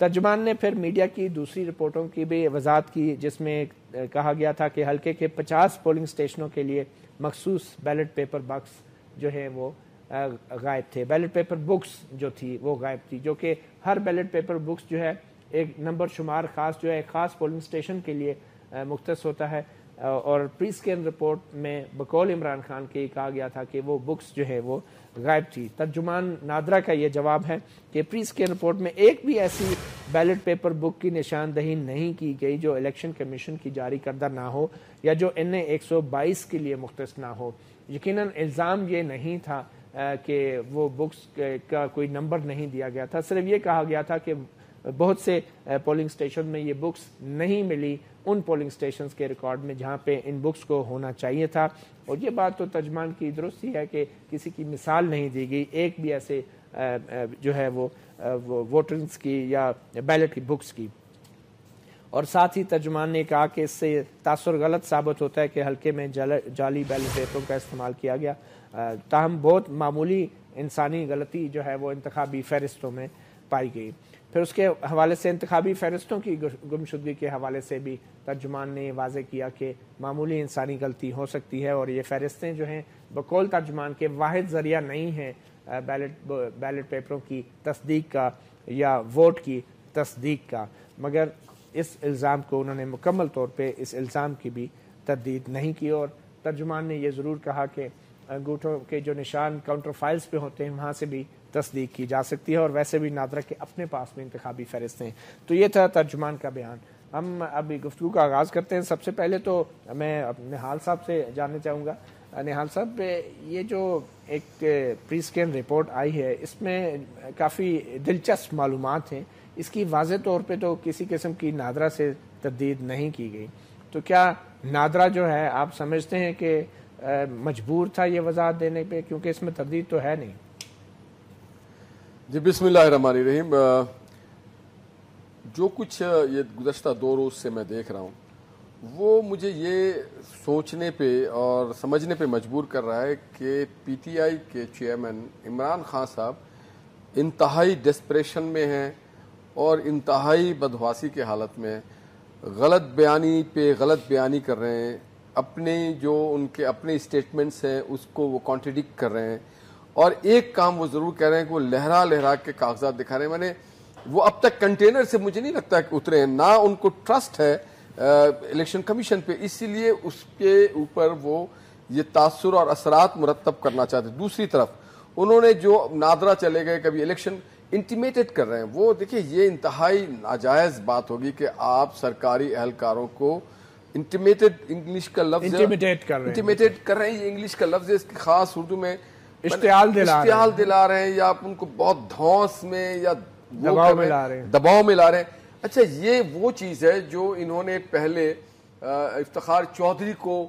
ترجمان نے پھر میڈیا کی دوسری رپورٹوں کی بھی وضاحت کی، جس میں کہا گیا تھا کہ حلقے کے 50 پولنگ اسٹیشنوں کے لیے مخصوص بیلٹ پیپر باکس جو ہے وہ غائب تھے، بیلٹ پیپر بکس جو تھی وہ غائب تھی، جو کہ ہر بیلٹ پیپر بکس جو ہے ایک نمبر شمار خاص جو ہے خاص پولنگ اسٹیشن کے لیے مختص ہوتا ہے، اور پری اسکین رپورٹ میں بقول عمران خان کے کہا گیا تھا کہ وہ بکس جو ہے وہ غائب تھی۔ ترجمان نادرا کا یہ جواب ہے کہ پری اسکین رپورٹ میں ایک بھی ایسی بیلٹ پیپر بک کی نشاندہی نہیں کی گئی جو الیکشن کمیشن کی جاری کردہ نہ ہو یا جو NA 122 کے لیے مختص نہ ہو۔ یقیناً الزام یہ نہیں تھا کہ وہ بکس کا کوئی نمبر نہیں دیا گیا تھا، صرف یہ کہا گیا تھا کہ بہت سے پولنگ اسٹیشن میں یہ بکس نہیں ملی ان پولنگ اسٹیشنز کے ریکارڈ میں جہاں پہ ان بکس کو ہونا چاہیے تھا، اور یہ بات تو ترجمان کی درستی ہے کہ کسی کی مثال نہیں دی گئی ایک بھی ایسے جو ہے وہ ووٹرز کی یا بیلٹ کی بکس کی۔ اور ساتھ ہی ترجمان نے کہا کہ اس سے تاثر غلط ثابت ہوتا ہے کہ حلقے میں جعلی بیلٹ پیپروں کا استعمال کیا گیا، تاہم بہت معمولی انسانی غلطی جو ہے وہ انتخابی فہرستوں میں پائی گئی۔ پھر اس کے حوالے سے انتخابی فہرستوں کی گمشدگی کے حوالے سے بھی ترجمان نے واضح کیا کہ معمولی انسانی غلطی ہو سکتی ہے، اور یہ فہرستیں جو ہیں بقول ترجمان کے واحد ذریعہ نہیں ہیں بیلٹ پیپروں کی تصدیق کا یا ووٹ کی تصدیق کا، مگر اس الزام کو انہوں نے مکمل طور پہ اس الزام کی بھی تردید نہیں کی، اور ترجمان نے یہ ضرور کہا کہ انگوٹھوں کے جو نشان کاؤنٹر فائلز پہ ہوتے ہیں وہاں سے بھی تصدیق کی جا سکتی ہے، اور ویسے بھی نادرا کے اپنے پاس میں انتخابی فہرست ہیں۔ تو یہ تھا ترجمان کا بیان۔ ہم اب گفتگو کا آغاز کرتے ہیں۔ سب سے پہلے تو میں نہال صاحب سے جاننا چاہوں گا، نہال صاحب یہ جو ایک پری اسکین رپورٹ آئی ہے اس میں کافی دلچسپ معلومات ہیں، اس کی واضح طور پہ تو کسی قسم کی نادرا سے تردید نہیں کی گئی، تو کیا نادرا جو ہے آپ سمجھتے ہیں کہ مجبور تھا یہ وضاحت دینے پہ، کیونکہ اس میں تردید تو ہے نہیں؟ جی بسم اللہ الرحمن الرحیم۔ جو کچھ یہ گزشتہ 2 روز سے میں دیکھ رہا ہوں وہ مجھے یہ سوچنے پہ اور سمجھنے پہ مجبور کر رہا ہے کہ PTI کے چیئرمین عمران خان صاحب انتہائی ڈسپریشن میں ہیں اور انتہائی بدحواسی کے حالت میں غلط بیانی پہ غلط بیانی کر رہے ہیں، اپنے جو ان کے اپنے اسٹیٹمنٹس ہیں اس کو وہ کانٹریڈکٹ کر رہے ہیں، اور ایک کام وہ ضرور کہہ رہے ہیں کہ وہ لہرا کے کاغذات دکھا رہے ہیں۔ میں نے وہ اب تک کنٹینر سے مجھے نہیں لگتا کہ اترے ہیں، نہ ان کو ٹرسٹ ہے الیکشن کمیشن پہ، اسی لیے اس کے اوپر وہ یہ تاثر اور اثرات مرتب کرنا چاہتے ہیں۔ دوسری طرف انہوں نے جو نادرا چلے گئے، کبھی الیکشن انٹیمیٹڈ کر رہے ہیں، وہ دیکھیں یہ انتہائی ناجائز بات ہوگی کہ آپ سرکاری اہلکاروں کو انٹیمیٹڈ انگلش کا لفظ انٹیمیٹڈ کر رہے ہیں، یہ انگلش کا لفظ ہے، اس کی خاص اردو میں اشتعال دلا رہے ہیں، یا آپ ان کو بہت دھونس میں یا دباؤ میں لا رہے ہیں۔ اچھا یہ وہ چیز ہے جو انہوں نے پہلے افتخار چودھری کو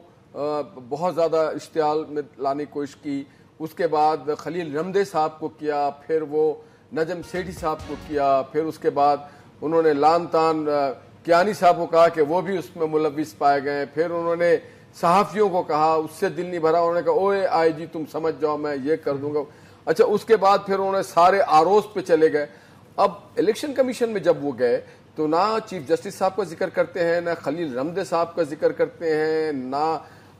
بہت زیادہ اشتعال میں لانے کی کوشش کی، اس کے بعد خلیل رمدے صاحب کو کیا، پھر وہ نجم سیٹھی صاحب کو کیا، پھر اس کے بعد انہوں نے لان تان کیانی صاحب کو کہا کہ وہ بھی اس میں ملوث پائے گئے، پھر انہوں نے صحافیوں کو کہا، اس سے دل نہیں بھرا، انہوں نے کہا اوے IG تم سمجھ جاؤ میں یہ کر دوں گا۔ اچھا اس کے بعد پھر انہوں نے سارے آروز پہ چلے گئے۔ اب الیکشن کمیشن میں جب وہ گئے تو نہ چیف جسٹس صاحب کا ذکر کرتے ہیں، نہ خلیل رمدے صاحب کا ذکر کرتے ہیں، نہ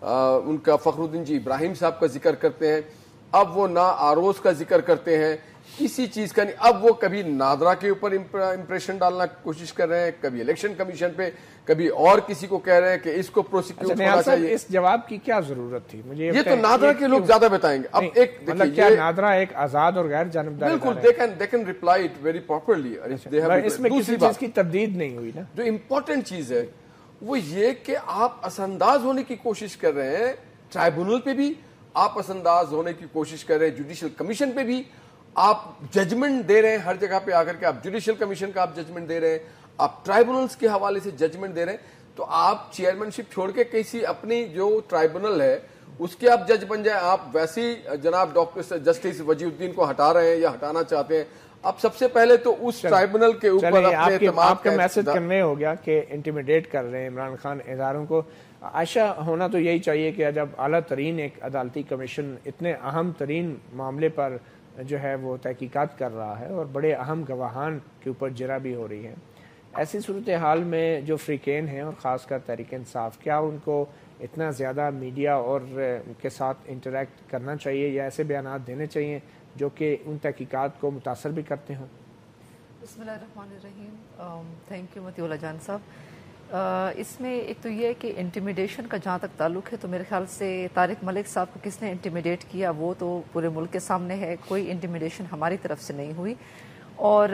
ان کا فخر الدین جی ابراہیم صاحب کا ذکر کرتے ہیں، اب وہ نہ آروز کا ذکر کرتے ہیں، کسی چیز کا نہیں۔ اب وہ کبھی نادرا کے اوپر امپریشن ڈالنا کوشش کر رہے ہیں، کبھی الیکشن کمیشن پہ، کبھی اور کسی کو کہہ رہے ہیں کہ اس کو پروسیکیوٹ ہونا چاہیے۔ اس جواب کی کیا ضرورت تھی؟ مجھے یہ تو نادرا کے لوگ زیادہ بتائیں گے۔ اب ایک مطلب کیا نادرا ایک آزاد اور غیر جانبدار؟ بالکل، they can reply it very properly۔ اس میں کسی چیز کی تردید نہیں ہوئی نا۔ جو امپورٹنٹ چیز ہے وہ یہ کہ آپ اثر انداز ہونے کی کوشش کر رہے ہیں، ٹرائبونل پہ بھی آپ اثر انداز ہونے کی کوشش کر رہے ہیں، جوڈیشل کمیشن پہ بھی آپ ججمنٹ دے رہے ہیں، ہر جگہ پہ آ کر کے آپ جوڈیشل کمیشن کا آپ ججمنٹ دے رہے ہیں، آپ ٹرائبونلز کے حوالے سے ججمنٹ دے رہے ہیں، تو آپ چیئرمین شپ چھوڑ کے کسی اپنی جو ٹرائبونل ہے اس کے آپ جج بن جائیں۔ آپ ویسے ہی جناب ڈاکٹر جسٹس وجیہ الدین کو ہٹا رہے ہیں یا ہٹانا چاہتے ہیں، آپ سب سے پہلے تو اس ٹرائبونل کے اوپر اپنے اعتماد آپ کا میسج کنوے ہو گیا کہ انٹیمیڈیٹ کر رہے ہیں عمران خان اداروں کو۔ عائشہ ہونا تو یہی چاہیے کہ جب اعلیٰ ترین ایک عدالتی کمیشن اتنے اہم ترین معاملے پر جو ہے وہ تحقیقات کر رہا ہے اور بڑے اہم گواہان کے اوپر جرا بھی ہو رہی ہے. ایسی صورتحال میں جو فریقین ہیں اور خاص کر تحریک انصاف، کیا ان کو اتنا زیادہ میڈیا اور کے ساتھ انٹریکٹ کرنا چاہیے یا ایسے بیانات دینے چاہیے جو کہ ان تحقیقات کو متاثر بھی کرتے ہوں؟ بسم اللہ الرحمن الرحیم. تھینک یو متی اللہ جان صاحب. اس میں ایک تو یہ ہے کہ انٹیمیڈیشن کا جہاں تک تعلق ہے تو میرے خیال سے طارق ملک صاحب کو کس نے انٹیمیڈیٹ کیا وہ تو پورے ملک کے سامنے ہے. کوئی انٹیمیڈیشن ہماری طرف سے نہیں ہوئی. اور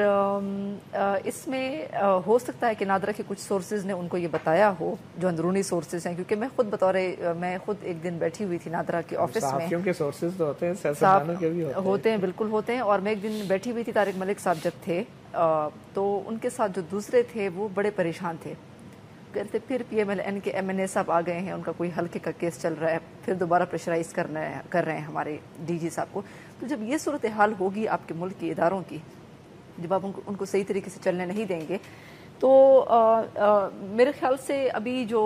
اس میں ہو سکتا ہے کہ نادرہ کے کچھ سورسز نے ان کو یہ بتایا ہو جو اندرونی سورسز ہیں، کیونکہ میں خود ایک دن بیٹھی ہوئی تھی نادرہ کے آفس میں. صحافیوں کے سورسز تو ہوتے ہیں، سیاستدانوں کے بھی ہوتے ہیں، بالکل ہوتے ہیں. اور میں ایک دن بیٹھی ہوئی تھی، طارق ملک صاحب جب تھے تو ان کے ساتھ جو دوسرے تھے وہ بڑے پریشان تھے. کہتے پھر پی ایم ایل این کے ایم این اے صاحب آ گئے ہیں، ان کا کوئی ہلکے کا کیس چل رہا ہے، پھر دوبارہ پریشرائز کر رہے ہیں ہمارے ڈی جی صاحب کو. تو جب یہ صورتحال ہوگی آپ کے ملک کے اداروں کی، جب آپ ان کو صحیح طریقے سے چلنے نہیں دیں گے تو میرے خیال سے ابھی جو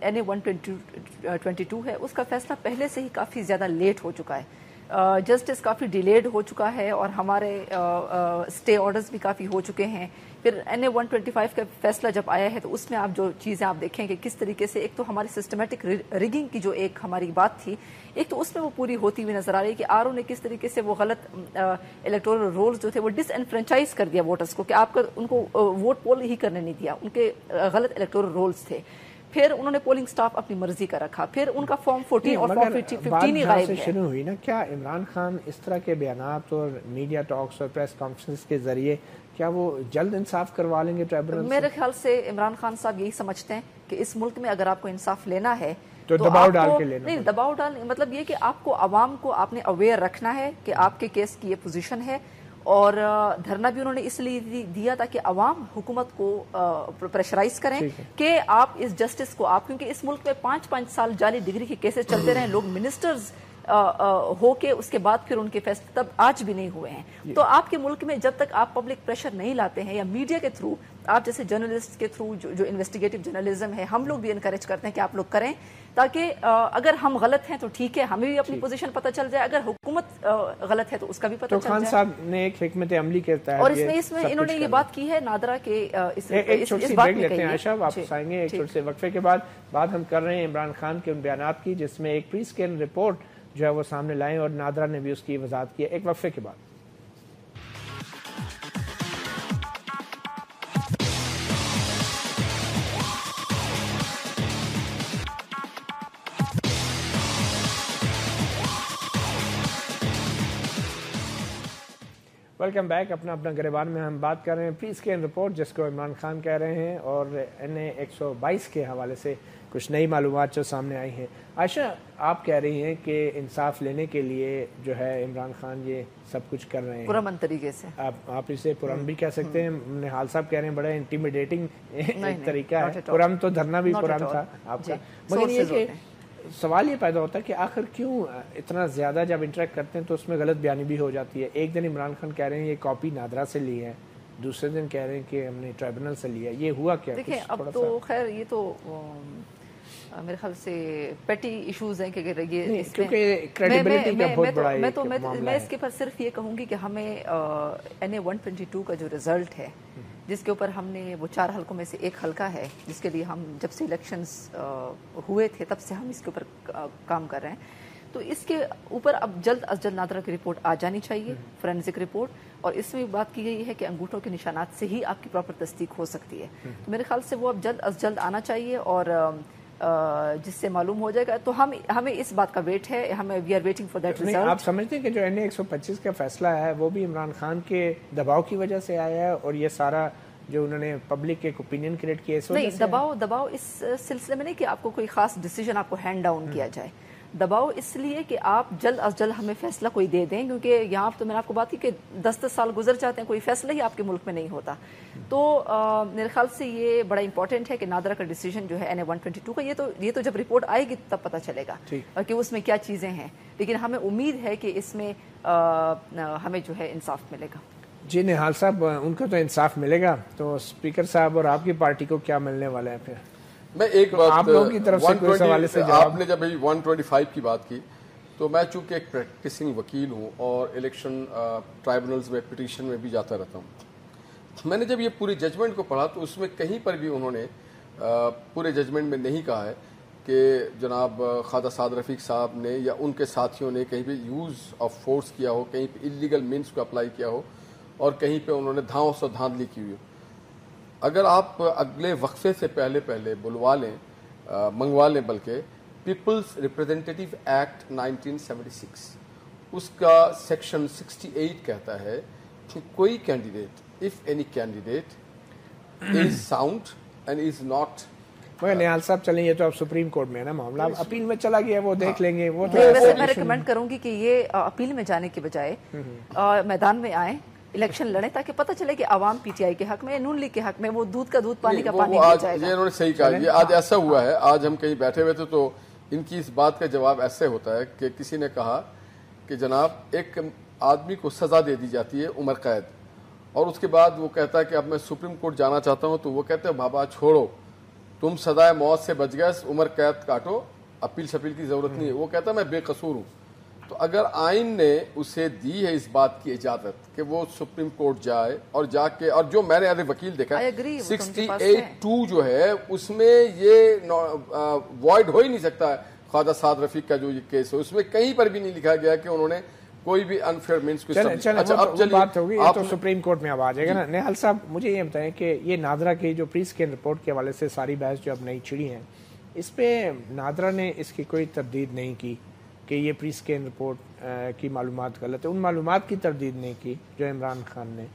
NA 122 ہے اس کا فیصلہ پہلے سے ہی کافی زیادہ لیٹ ہو چکا ہے. جسٹس کافی ڈیلیڈ ہو چکا ہے اور ہمارے اسٹے آرڈرز بھی کافی ہو چکے ہیں. پھر NA 125 کا فیصلہ جب آیا ہے تو اس میں آپ جو چیزیں آپ دیکھیں کہ کس طریقے سے ایک تو ہماری سسٹمیٹک ریگنگ کی جو ایک ہماری بات تھی، ایک تو اس میں وہ پوری ہوتی ہوئی نظر آ رہی ہے کہ RO نے کس طریقے سے وہ غلط الیکٹورل رولز جو تھے وہ ڈس انفرینچائز کر دیا ووٹرز کو، کہ آپ کا ان کو ووٹ پول ہی کرنے نہیں دیا، ان کے غلط الیکٹورل رولز تھے. پھر انہوں نے پولنگ سٹاف اپنی مرضی کا رکھا. پھر ان کا فارم 14 اور فارم 15 ہی غائب ہے. شروع ہوئی نا، کیا عمران خان اس طرح کے بیانات اور میڈیا ٹاکس اور پریس کانفرنس کے ذریعے کیا وہ جلد انصاف کروا لیں گے ٹریبونل سے؟ میرے خیال سے عمران خان صاحب یہی سمجھتے ہیں کہ اس ملک میں اگر آپ کو انصاف لینا ہے تو دباؤ ڈال کے لینا. نہیں، دباؤ ڈال مطلب یہ کہ آپ کو عوام کو آپ نے اویئر رکھنا ہے کہ آپ کے کیس کی یہ پوزیشن ہے. اور دھرنا بھی انہوں نے اس لیے دیا تاکہ عوام حکومت کو پریشرائز کریں کہ آپ اس جسٹس کو کیونکہ اس ملک میں 5 سال جعلی ڈگری کے کیسز چلتے رہے، لوگ منسٹرز ہو کے اس کے بعد پھر ان کے فیصلے تب آج بھی نہیں ہوئے ہیں. تو آپ کے ملک میں جب تک آپ پبلک پریشر نہیں لاتے ہیں یا میڈیا کے تھرو، آپ جیسے جرنلسٹ کے تھرو جو انویسٹیگیٹو جرنلزم ہے، ہم لوگ بھی انکریج کرتے ہیں کہ آپ لوگ کریں تاکہ اگر ہم غلط ہیں تو ٹھیک ہے، ہمیں بھی اپنی پوزیشن پتہ چل جائے، اگر حکومت غلط ہے تو اس کا بھی پتہ چل جائے. خان صاحب نے ایک حکمت عملی کے تحت اور اس میں انہوں نے یہ بات کی ہے نادرہ کے ایک چھوٹی سی بریک لیتے ہیں عائشہ، واپس آئیں گے ایک چھوٹے سے وقفے کے بعد. بات ہم کر رہے ہیں عمران خان کے ان بیانات کی جس میں ایک پری اسکین رپورٹ جو ہے وہ سامنے لائیں اور نادرہ نے بھی اس کی وضاحت کی ہے. ایک وقفے کے بعد. Welcome back. اپنا گریبان میں ہم بات کر رہے ہیں پری اسکین رپورٹ جس کو عمران خان کہہ رہے ہیں اور NA 122 کے حوالے سے کچھ نئی معلومات جو سامنے آئی ہیں. عائشہ، آپ کہہ رہی ہیں کہ انصاف لینے کے لیے جو ہے عمران خان یہ سب کچھ کر رہے ہیں پرامن طریقے سے. آپ اسے پرام بھی کہہ سکتے ہیں. نہال صاحب کہہ رہے ہیں بڑا انٹیمیڈیٹنگ ایک طریقہ ہے. پرام تو دھرنا بھی پرام تھا آپ کا. مگر یہ کہ سوال یہ پیدا ہوتا ہے کہ آخر کیوں اتنا زیادہ جب انٹریکٹ کرتے ہیں تو اس میں غلط بیانی بھی ہو جاتی ہے. ایک دن عمران خان کہہ رہے ہیں یہ کاپی نادرہ سے لی ہے، دوسرے دن کہہ رہے ہیں کہ ہم نے ٹریبونل سے لیا. یہ ہوا کیا؟ دیکھیں اب تو خیر یہ تو میرے خیال سے پیٹی ایشوز ہیں کہ یہ کیونکہ کریڈیبلٹی کا بہت بڑا ایک معاملہ ہے. میں اس کے پر صرف یہ کہوں گی کہ ہمیں NA 122 کا جو رزلٹ ہے جس کے اوپر ہم نے وہ 4 حلقوں میں سے ایک حلقہ ہے جس کے لیے ہم جب سے الیکشنز ہوئے تھے تب سے ہم اس کے اوپر کام کر رہے ہیں. تو اس کے اوپر اب جلد از جلد نادرہ کی رپورٹ آ جانی چاہیے، فورینسک رپورٹ. اور اس میں بات کی گئی ہے کہ انگوٹھوں کے نشانات سے ہی آپ کی پراپر تصدیق ہو سکتی ہے. تو میرے خیال سے وہ اب جلد از جلد آنا چاہیے اور جس سے معلوم ہو جائے گا. تو ہمیں اس بات کا ویٹ ہے، ہمیں we are waiting for that result. آپ سمجھتے ہیں کہ جو NA 125 کا فیصلہ ہے وہ بھی عمران خان کے دباؤ کی وجہ سے آیا ہے اور یہ سارا جو انہوں نے پبلک ایک اوپینین کریٹ کیا اس وجہ سے؟ نہیں، دباؤ اس سلسلے میں نہیں کہ آپ کو کوئی خاص ڈیسیژن آپ کو ہینڈ ڈاؤن کیا جائے. دباؤ اس لیے کہ آپ جلد از جلد ہمیں فیصلہ کوئی دے دیں، کیونکہ یہاں تو میں نے آپ کو بات کی کہ 10 سال گزر جاتے ہیں کوئی فیصلہ ہی آپ کے ملک میں نہیں ہوتا. تو میرے خیال سے یہ بڑا امپورٹنٹ ہے کہ نادرہ کا ڈیسیژن جو ہے NA 122 کا یہ تو جب رپورٹ آئے گی تب پتہ چلے گا کہ اس میں کیا چیزیں ہیں. لیکن ہمیں امید ہے کہ اس میں ہمیں جو ہے انصاف ملے گا. جی نہال صاحب، ان کو تو انصاف ملے گا، تو اسپیکر صاحب اور آپ کی پارٹی کو کیا ملنے والا ہے پھر؟ میں ایک بات آپ لوگوں کی طرف سے کوئی سوال سے جواب. آپ نے جب 125 کی بات کی تو میں چونکہ ایک پریکٹسنگ وکیل ہوں اور الیکشن ٹرائبونلز میں پٹیشن میں بھی جاتا رہتا ہوں، میں نے جب یہ پوری ججمنٹ کو پڑھا تو اس میں کہیں پر بھی انہوں نے پورے ججمنٹ میں نہیں کہا ہے کہ جناب خواجہ سعد رفیق صاحب نے یا ان کے ساتھیوں نے کہیں پہ یوز آف فورس کیا ہو، کہیں پہ اللیگل مینس کو اپلائی کیا ہو، اور کہیں پہ انہوں نے دھاؤں سے دھاندلی کی ہوئی ہو۔ اگر آپ اگلے وقفے سے پہلے بلوا لیں، منگوا لیں، بلکہ پیپلز ریپریزنٹیٹیو ایکٹ 1976 اس کا سیکشن 68 کہتا ہے کہ کوئی candidate if any candidate is sound and is not. مگر نیال صاحب چلیں، یہ تو اب سپریم کورٹ میں ہے نا معاملہ، اپیل میں چلا گیا، وہ دیکھ لیں گے۔ وہ ویسے میں ریکمینڈ کروں گی کہ یہ اپیل میں جانے کے بجائے میدان میں آئیں، الیکشن لڑیں، تاکہ پتہ چلے کہ عوام پی ٹی آئی کے حق میں یا نون لیگ کے حق میں وہ دودھ کا دودھ پانی کا پانی ہو جائے گا۔ یہ انہوں نے صحیح کہا، یہ آج ایسا ہوا ہے، آج ہم کہیں بیٹھے ہوئے تھے تو ان کی اس بات کا جواب ایسے ہوتا ہے کہ کسی نے کہا کہ جناب ایک آدمی کو سزا دے دی جاتی ہے عمر قید، اور اس کے بعد وہ کہتا ہے کہ اب میں سپریم کورٹ جانا چاہتا ہوں، تو وہ کہتے ہیں بابا چھوڑو، تم سزائے موت سے بچ گئے، عمر قید کاٹو، اپیل شپیل کی ضرورت نہیں ہے۔ وہ کہتا ہے میں بے قصور ہوں۔ تو اگر آئین نے اسے دی ہے اس بات کی اجازت کہ وہ سپریم کورٹ جائے اور جا کے، اور جو میں نے ایز اے وکیل دیکھا 68(2) جو ہے اس میں یہ وائڈ ہو ہی نہیں سکتا ہے خواجہ سعد رفیق کا جو یہ کیس ہے، اس میں کہیں پر بھی نہیں لکھا گیا کہ انہوں نے کوئی بھی انفیئر مینس کو بات ہوگی، یہ تو سپریم کورٹ میں اب آ جائے گا نا۔ نیہال صاحب مجھے یہ بتائیں کہ یہ نادرا کی جو پری اسکین رپورٹ کے حوالے سے ساری بحث جو اب نئی چھڑی ہیں، اس پہ نادرا نے اس کی کوئی تردید نہیں کی کہ یہ پری اسکین رپورٹ کی معلومات غلط ہے، ان معلومات کی تردید نہیں کی جو عمران خان نے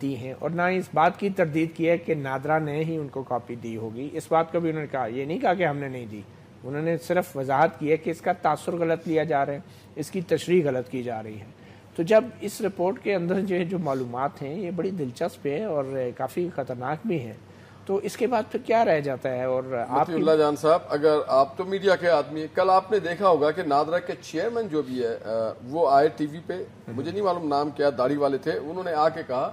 دی ہیں، اور نہ اس بات کی تردید کی ہے کہ نادرا نے ہی ان کو کاپی دی ہوگی۔ اس بات کو بھی انہوں نے کہا، یہ نہیں کہا کہ ہم نے نہیں دی، انہوں نے صرف وضاحت کی ہے کہ اس کا تاثر غلط لیا جا رہا ہے، اس کی تشریح غلط کی جا رہی ہے۔ تو جب اس رپورٹ کے اندر جو معلومات ہیں یہ بڑی دلچسپ ہے اور کافی خطرناک بھی ہیں، تو اس کے بعد پھر کیا رہ جاتا ہے؟ اور آپ اللہ جان صاحب، اگر آپ تو میڈیا کے آدمی ہیں، کل آپ نے دیکھا ہوگا کہ نادرا کے چیئرمین جو بھی ہے وہ آئے ٹی وی پہ، مجھے نہیں معلوم نام کیا، داڑھی والے تھے، انہوں نے آ کے کہا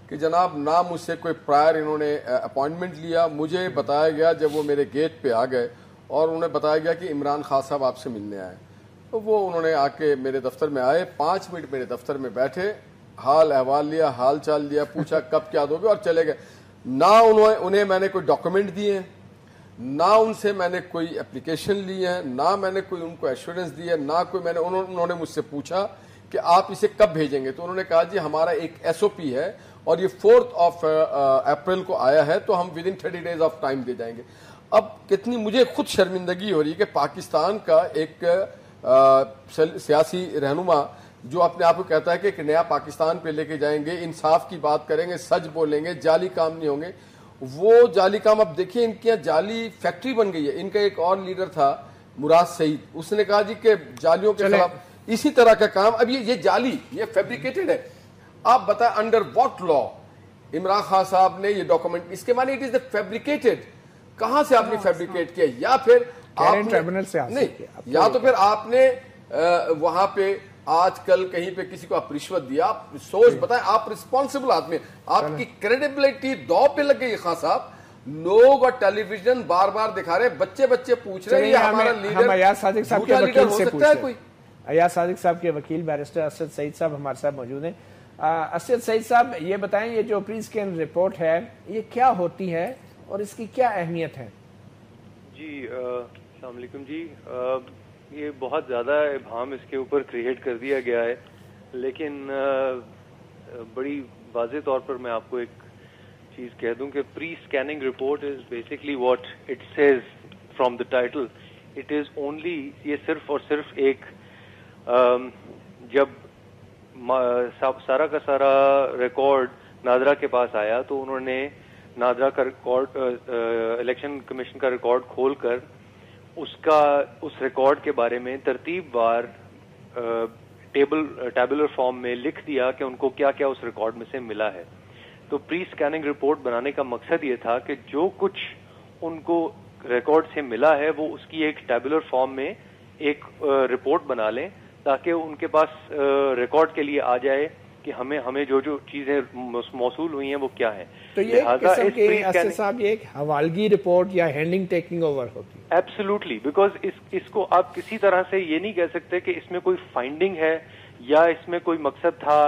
کہ جناب نہ مجھ سے کوئی پرائر انہوں نے اپوائنٹمنٹ لیا، مجھے بتایا گیا جب وہ میرے گیٹ پہ آ گئے اور انہیں بتایا گیا کہ عمران خان صاحب آپ سے ملنے آئے، تو وہ انہوں نے آ کے میرے دفتر میں آئے، 5 منٹ میرے دفتر میں بیٹھے، حال احوال لیا، حال چال لیا، پوچھا کب کیا دو گے، اور چلے گئے۔ نہ انہیں میں نے کوئی ڈاکومنٹ دیے ہیں، نہ ان سے میں نے کوئی اپلیکیشن لی ہے، نہ میں نے کوئی ان کو ایشورنس دی ہے، نہ کوئی میں نے انہوں نے مجھ سے پوچھا کہ آپ اسے کب بھیجیں گے، تو انہوں نے کہا جی ہمارا ایک SOP ہے اور یہ 4 اپریل کو آیا ہے، تو ہم with in 30 days of time دے جائیں گے۔ اب کتنی مجھے خود شرمندگی ہو رہی ہے کہ پاکستان کا ایک سیاسی رہنما جو اپنے آپ کو کہتا ہے کہ ایک نیا پاکستان پہ لے کے جائیں گے، انصاف کی بات کریں گے، سچ بولیں گے، جعلی کام نہیں ہوں گے، وہ جعلی کام اب دیکھیں ان کی جعلی فیکٹری بن گئی ہے۔ ان کا ایک اور لیڈر تھا مراد سعید، اس نے کہا جی کہ جعلیوں کے خلاف اسی طرح کا کام، اب یہ جعلی، یہ فیبریکیٹڈ ہے۔ آپ بتائیں انڈر واٹ لا عمران خان صاحب نے یہ ڈاکومنٹ، اس کے معنی اٹ از فیبریکیٹڈ، کہاں سے آپ نے فیبریکیٹ کیا، یا پھر یا تو پھر آپ نے وہاں پہ آج کل کہیں پہ کسی کو آپ رشوت دیا، آپ سوچ بتائیں، آپ رسپانسبل آدمی، آپ کی کریڈیبلٹی دو پہ لگ گئی خان صاحب۔ لوگ اور ٹیلی ویژن بار بار دکھا رہے، بچے پوچھ رہے ہیں ہمارا لیڈر، ایاز صادق صاحب کے وکیل سے پوچھتے ہیں کوئی، ایاز صادق صاحب کے وکیل بیرسٹر اسد سعید صاحب ہمارے ساتھ موجود ہیں۔ اسد سعید صاحب یہ بتائیں، یہ جو پری اسکین رپورٹ ہے یہ کیا ہوتی ہے اور اس کی کیا اہمیت ہے؟ جی السلام علیکم جی، یہ بہت زیادہ ابہام اس کے اوپر کریٹ کر دیا گیا ہے، لیکن بڑی واضح طور پر میں آپ کو ایک چیز کہہ دوں کہ pre scanning report is basically what it says from the title, it is only, یہ صرف اور صرف ایک جب سارا کا سارا ریکارڈ نادرا کے پاس آیا تو انہوں نے نادرا کا ریکارڈ، الیکشن کمیشن کا ریکارڈ کھول کر اس ریکارڈ کے بارے میں ترتیب وار ٹیبولر فارم میں لکھ دیا کہ ان کو کیا کیا اس ریکارڈ میں سے ملا ہے۔ تو پری اسکیننگ رپورٹ بنانے کا مقصد یہ تھا کہ جو کچھ ان کو ریکارڈ سے ملا ہے وہ اس کی ایک ٹیبولر فارم میں ایک رپورٹ بنا لیں، تاکہ ان کے پاس ریکارڈ کے لیے آ جائے کہ ہمیں جو چیزیں موصول ہوئی ہیں وہ کیا ہیں. تو یہ قسم کے اسد صاحب یہ ایک حوالگی رپورٹ یا ہینڈنگ ٹیکنگ اوور ہوتی ہے. ایبسلیوٹلی, بیکاز اس کو آپ کسی طرح سے یہ نہیں کہہ سکتے کہ اس میں کوئی فائنڈنگ ہے یا اس میں کوئی مقصد تھا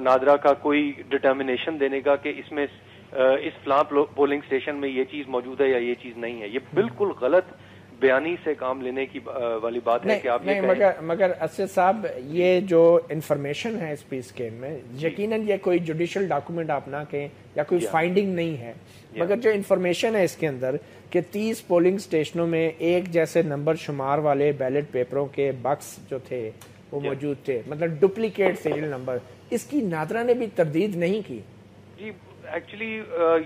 نادرا کا کوئی ڈٹرمنیشن دینے کا کہ اس میں اس فلاں پولنگ اسٹیشن میں یہ چیز موجود ہے یا یہ چیز نہیں ہے. یہ بالکل غلط بیانی سے کام لینے کی والی بات ہے کہ آپ یہ کہیں. مگر اسد صاحب یہ جو انفارمیشن ہے اس پی اسکین میں یقیناً یہ کوئی جوڈیشل ڈاکومنٹ آپ نہ کہیں یا کوئی فائنڈنگ نہیں ہے, مگر جو انفارمیشن ہے اس کے اندر کہ 30 پولنگ اسٹیشنوں میں ایک جیسے نمبر شمار والے بیلٹ پیپروں کے باکس جو تھے وہ موجود تھے, مطلب ڈپلیکیٹ سیریل نمبر, اس کی نادرا نے بھی تردید نہیں کی. جی ایکچولی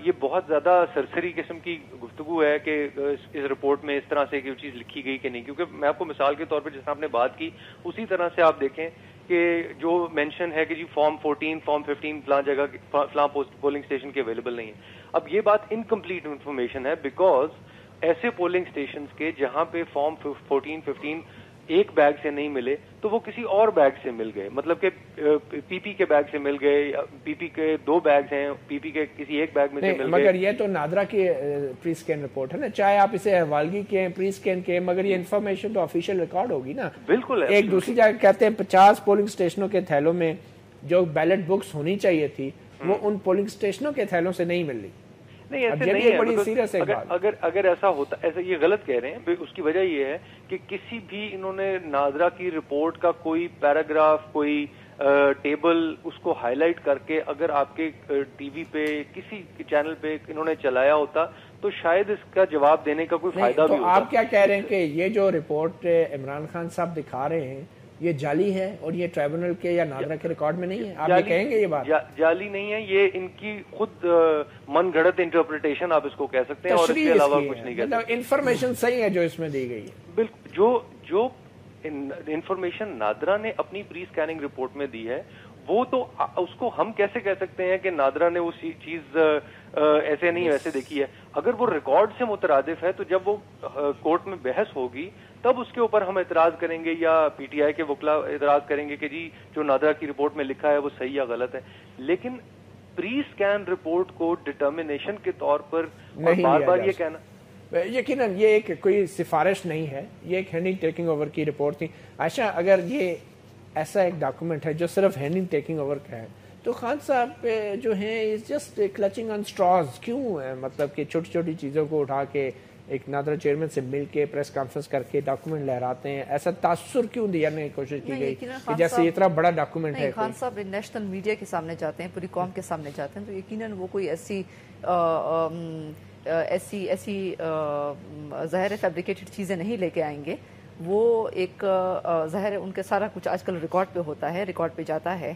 یہ بہت زیادہ سرسری قسم کی گفتگو ہے کہ اس رپورٹ میں اس طرح سے کوئی چیز لکھی گئی کہ نہیں, کیونکہ میں آپ کو مثال کے طور پہ جس طرح آپ نے بات کی اسی طرح سے آپ دیکھیں کہ جو مینشن ہے کہ جی فارم 14 فارم 15 فلاں جگہ فلاں پولنگ اسٹیشن کے اویلیبل نہیں ہے. اب یہ بات انکمپلیٹ انفارمیشن ہے بیکاز ایسے پولنگ اسٹیشنز کے جہاں پہ فارم 14 15 ایک بیگ سے نہیں ملے تو وہ کسی اور بیگ سے مل گئے, مطلب کہ پی پی کے بیگ سے مل گئے, پی پی کے 2 بیگز ہیں, پی پی کے کسی ایک بیگ میں سے مل گئے. مگر یہ تو نادرا کی پری اسکین رپورٹ ہے نا, چاہے آپ اسے حوالگی کے پری اسکین کے, مگر یہ انفارمیشن تو آفیشیل ریکارڈ ہوگی نا. بالکل. ایک دوسری جگہ کہتے ہیں 50 پولنگ اسٹیشنوں کے تھیلوں میں جو بیلٹ بکس ہونی چاہیے تھی وہ ان پولنگ اسٹیشنوں کے تھیلوں سے نہیں مل رہی. نہیں ایسے نہیں ہے, اگر ایسا ہوتا, ایسا یہ غلط کہہ رہے ہیں. اس کی وجہ یہ ہے کہ کسی بھی انہوں نے نادرا کی رپورٹ کا کوئی پیراگراف کوئی ٹیبل اس کو ہائی لائٹ کر کے اگر آپ کے ٹی وی پہ کسی چینل پہ انہوں نے چلایا ہوتا تو شاید اس کا جواب دینے کا کوئی فائدہ بھی ہوتا. آپ کیا کہہ رہے ہیں کہ یہ جو رپورٹ عمران خان صاحب دکھا رہے ہیں یہ جعلی ہے اور یہ ٹرائبونل کے یا نادرا کے ریکارڈ میں نہیں ہے؟ آپ یہ کہیں گے یہ بات جعلی نہیں ہے, یہ ان کی خود من گھڑت انٹرپریٹیشن آپ اس کو کہہ سکتے ہیں اور اس کے علاوہ کچھ نہیں کہہ سکتے. انفارمیشن صحیح ہے جو اس میں دی گئی ہے. بالکل جو انفارمیشن نادرا نے اپنی پری اسکیننگ رپورٹ میں دی ہے وہ تو اس کو ہم کیسے کہہ سکتے ہیں کہ نادرا نے وہ چیز ایسے نہیں ویسے دیکھی ہے. اگر وہ ریکارڈ سے مترادف ہے تو جب وہ کورٹ میں بحث ہوگی تب اس کے اوپر ہم اعتراض کریں گے یا پی ٹی آئی کے وکلا اعتراض کریں گے کہ جی جو نادرا کی رپورٹ میں لکھا ہے وہ صحیح یا غلط ہے. لیکن پری اسکین رپورٹ کو ڈٹرمنیشن کے طور پر بار بار یہ کہنا یقیناً یہ ایک کوئی سفارش نہیں ہے, یہ ایک ہینڈنگ ٹیکنگ اوور کی رپورٹ تھی. عائشہ اگر یہ ایسا ایک ڈاکومنٹ ہے جو صرف ہینڈنگ ٹیکنگ اوور کا ہے تو خان صاحب جو ہیں جسٹ کلچنگ آن اسٹراز کیوں ہے, مطلب کہ چھوٹی چھوٹی چیزوں کو اٹھا کے ایک نادرا چیئرمین سے مل کے پریس کانفرنس کر کے ڈاکومنٹ لہراتے ہیں, ایسا تاثر کیوں دینے کی کوشش کی گئی کہ جیسے اتنا بڑا ڈاکومنٹ ہے. خان صاحب نیشنل میڈیا کے سامنے جاتے ہیں, پوری قوم کے سامنے جاتے ہیں تو یقیناً وہ کوئی ایسی ظاہر فیبریکیٹڈ چیزیں نہیں لے کے آئیں گے. وہ ایک ظاہر ان کے سارا کچھ آج کل ریکارڈ پہ ہوتا ہے, ریکارڈ پہ جاتا ہے,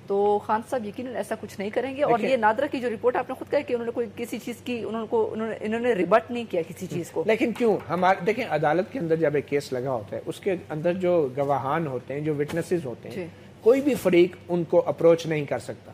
تو خان صاحب یقیناً ایسا کچھ نہیں کریں گے. اور یہ نادرا کی جو رپورٹ آپ نے خود کہا کہ انہوں نے کوئی کسی چیز کی انہوں نے ریبٹ نہیں کیا کسی چیز کو. لیکن کیوں ہمارے دیکھیں عدالت کے اندر جب ایک کیس لگا ہوتا ہے اس کے اندر جو گواہان ہوتے ہیں جو وٹنسز ہوتے ہیں کوئی بھی فریق ان کو اپروچ نہیں کر سکتا.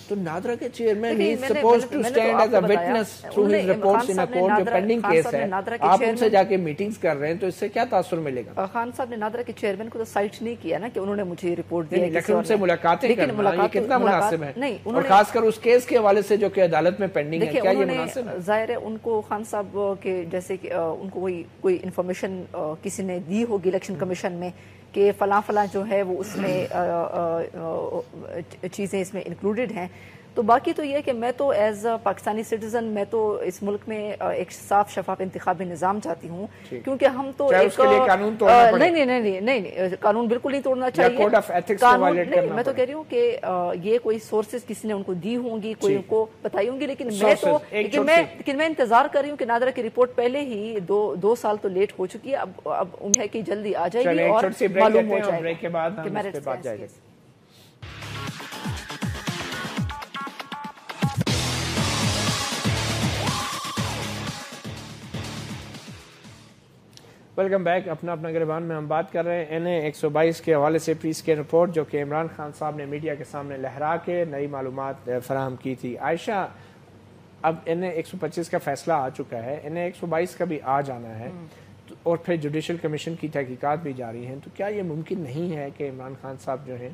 تو نادرا کے chairman he suppose to stand as a witness through his reports in court جو پینڈنگ کیس ہے, آپ ان سے جا کے میٹنگز کر رہے ہیں تو اس سے کیا تاثر ملے گا؟ خان صاحب نے نادرا کے چیئرمین کو تو سائٹ نہیں کیا نا کہ انہوں نے مجھے رپورٹ دی, لیکن ان سے ملاقاتیں کرنا یہ کتنا مناسب ہے, اور خاص کر اس کیس کے حوالے سے جو کہ عدالت میں پینڈنگ ہے, کیا یہ مناسب ہے؟ ظاہر ہے ان کو خان صاحب کے جیسے کہ ان کو کوئی انفارمیشن کسی نے دی ہوگی الیکشن کمیشن میں کہ فلاں فلاں جو ہے وہ اس میں چیزیں اس میں انکلوڈیڈ ہیں. تو باقی تو یہ کہ میں تو ایز اے پاکستانی سٹیزن میں تو اس ملک میں ایک صاف شفاف انتخابی نظام چاہتی ہوں, کیونکہ ہم تو ایک نہیں قانون بالکل نہیں توڑنا چاہیے. میں تو کہہ رہی ہوں کہ یہ کوئی سورسز کسی نے ان کو دی ہوں گی, کوئی ان کو بتائی ہوں گی, لیکن میں انتظار کر رہی ہوں کہ نادرا کی رپورٹ پہلے ہی 2 سال تو لیٹ ہو چکی ہے, اب امید ہے کہ جلدی آ جائے گی اور معلوم ہو جائے گا. Welcome back. اپنا گریبان میں ہم بات کر رہے ہیں NA 122 کے حوالے سے پری اسکین رپورٹ جو کہ عمران خان صاحب نے میڈیا کے سامنے لہرا کے نئی معلومات فراہم کی تھی. عائشہ اب NA 125 کا فیصلہ آ چکا ہے, NA 122 کا بھی آ جانا ہے اور پھر جوڈیشل کمیشن کی تحقیقات بھی جاری ہیں, تو کیا یہ ممکن نہیں ہے کہ عمران خان صاحب جو ہیں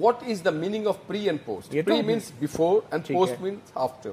What is the meaning of pre and post? Pre means before and post means after.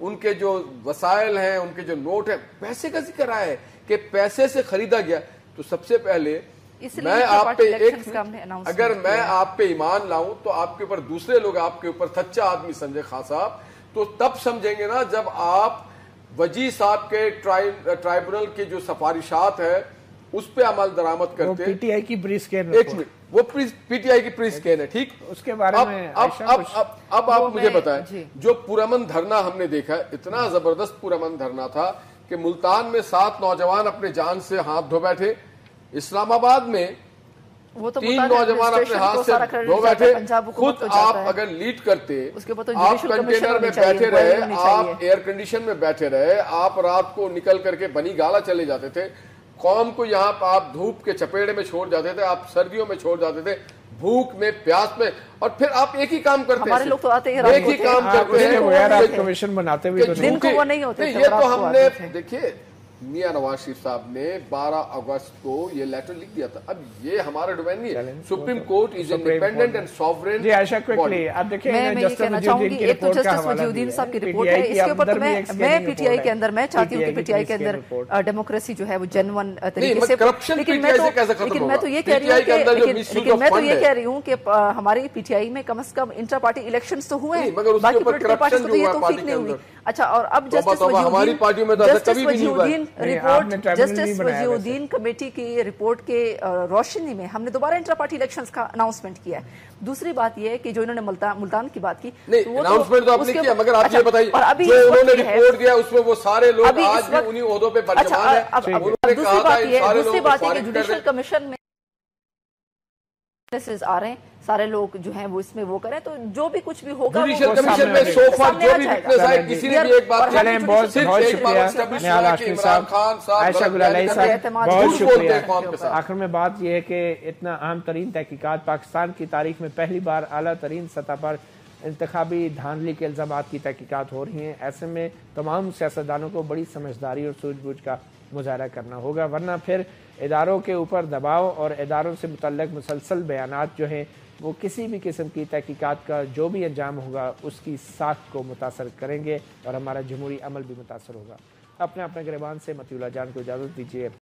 ان کے جو وسائل ہیں، ان کے جو نوٹ ہیں، پیسے کا ذکر آیا ہے کہ پیسے سے خریدا گیا. تو سب سے پہلے میں آپ پہ اگر میں آپ پہ ایمان لاؤں تو آپ کے اوپر دوسرے لوگ آپ کے اوپر سچا آدمی سمجھے خان صاحب، تو تب سمجھیں گے نا جب آپ وجی صاحب کے ٹرائبونل کے جو سفارشات ہے اس پہ عمل درآمد کرتے. پی ٹی آئی کی پری اسکین، ایک منٹ، وہ پی ٹی آئی کی پری اسکین ہے، ٹھیک. اس کے بارے میں اب آپ مجھے بتائیں، جو پرامن دھرنا ہم نے دیکھا، اتنا زبردست پرامن دھرنا تھا کہ ملتان میں 7 نوجوان اپنے جان سے ہاتھ دھو بیٹھے، اسلام آباد میں 3 نوجوان اپنے ہاتھ سے دھو بیٹھے. خود آپ اگر لیڈ کرتے، آپ کنٹینر میں بیٹھے رہے، آپ ایئر کنڈیشن میں بیٹھے رہے، آپ رات کو نکل کر کے بنی گالا چلے جاتے تھے، قوم کو یہاں آپ دھوپ کے چپیڑے میں چھوڑ جاتے تھے، آپ سردیوں میں چھوڑ جاتے تھے، بھوک میں، پیاس میں، اور پھر آپ ایک ہی کام کرتے ہیں، ایک ہی کام کرتے ہیں، کمیشن بناتے بھی دن کو وہ نہیں ہوتے. یہ تو ہم نے دیکھیے میاں نواز شریف صاحب نے 12 اگست کو یہ لیٹر لکھ دیا تھا. اب یہ ہمارا ڈومین نہیں ہے، supreme court is independent and sovereign. جی عائشہ کوئکلی، اب دیکھیں میں یہ کہنا چاہوں گی، ایک تو جسٹس وجی الدین صاحب کی رپورٹ ہے، اس کے اوپر تو میں پی ٹی آئی کے اندر میں چاہتی ہوں کہ پی ٹی آئی کے اندر ڈیموکریسی جو ہے وہ جینون طریقے سے، لیکن میں تو یہ کہہ رہی ہوں کہ ہماری پی ٹی آئی میں کم از کم انٹرا پارٹی الیکشنز تو ہوئے ہیں، باقی پولیٹیکل پارٹیز تو یہ توفیق نہیں ہوئی. اچھا، اور اب جسٹس وجی الدین رپورٹ، جسٹس وجی الدین کمیٹی کی رپورٹ کے روشنی میں ہم نے دوبارہ انٹرا پارٹی الیکشنز کا اناؤنسمنٹ کیا ہے. دوسری بات یہ ہے کہ جو انہوں نے ملتان کی بات کی، اناؤنسمنٹ تو آپ نے کیا، مگر آپ یہ بتائیے جو انہوں نے رپورٹ دیا اس میں وہ سارے لوگ آج بھی انہی عہدوں پہ برجمان ہیں. دوسری بات یہ کہ جوڈیشل کمیشن میں آ رہے ہیں، سارے لوگ جو ہیں وہ اس میں وہ کریں، تو جو بھی کچھ بھی ہوگا جوڈیشل کمیشن میں سوفا جو بھی وٹنس آئے، کسی نے بھی ایک بات چلیں، بہت شکریہ نہال ہاشمی صاحب، عائشہ گلالئی صاحب، بہت شکریہ. آخر میں بات یہ ہے کہ اتنا اہم ترین تحقیقات پاکستان کی تاریخ میں پہلی بار اعلیٰ ترین سطح پر انتخابی دھاندلی کے الزامات کی تحقیقات ہو رہی ہیں. ایسے میں تمام سیاستدانوں کو بڑی سمجھداری اور سوجھ بوجھ کا مظاہرہ کرنا ہوگا، ورنہ پھر اداروں کے اوپر دباؤ اور اداروں سے متعلق مسلسل بیانات جو ہیں وہ کسی بھی قسم کی تحقیقات کا جو بھی انجام ہوگا اس کی ساخت کو متاثر کریں گے اور ہمارا جمہوری عمل بھی متاثر ہوگا. اپنے گریبان سے مطیع اللہ جان کو اجازت دیجیے.